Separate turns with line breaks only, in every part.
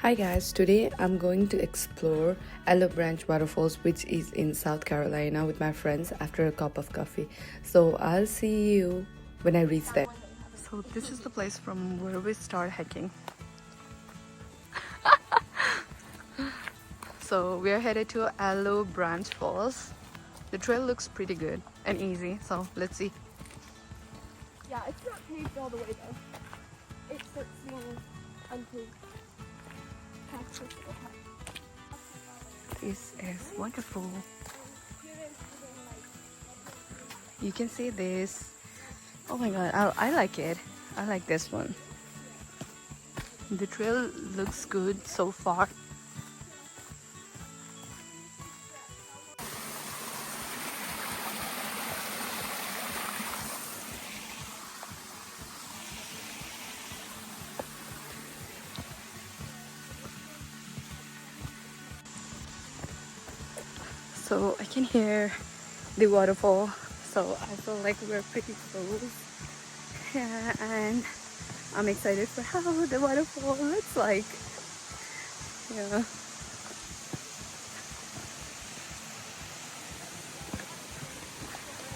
Hi guys, today I'm going to explore Aloe Branch Waterfalls, which is in South Carolina, with my friends after a cup of coffee. So I'll see you when I reach there. So this is the place from where we start hiking. So we are headed to Aloe Branch Falls. The trail looks pretty good and easy, so let's see.
Yeah, it's not paved all the way though. It's smooth, unpaved.
This is wonderful. You can see this. Oh my god, I like it. I like this one. The trail looks good so far. So I can hear the waterfall, so I feel like we're pretty close. Yeah, and I'm excited for how the waterfall looks like. Yeah.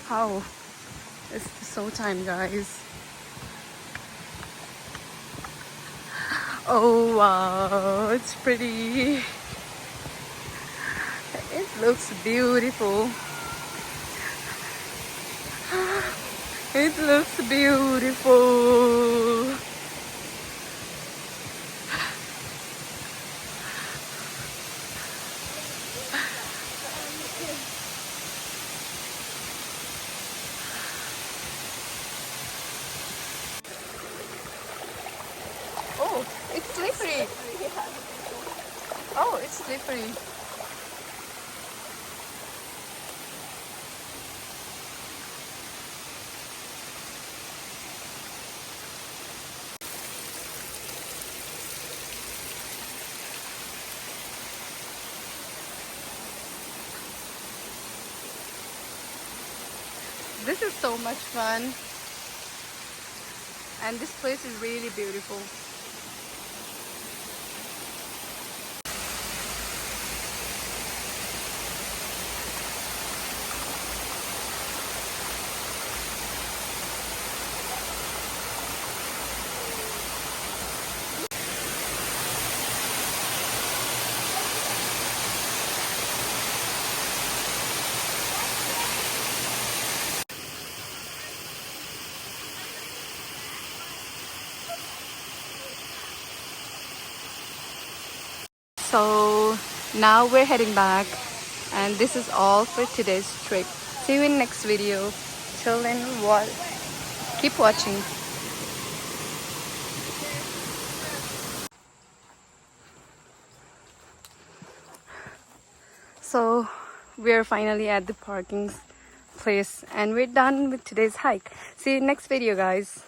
How? It's so time, guys. Oh wow, it's pretty. It looks beautiful. It looks beautiful. Oh, it's slippery. Oh, it's slippery. This is so much fun. And this place is really beautiful. So now we're heading back, and this is all for today's trip. See you in next video. Till then, keep watching. So we're finally at the parking place, and we're done with today's hike. See you next video, guys.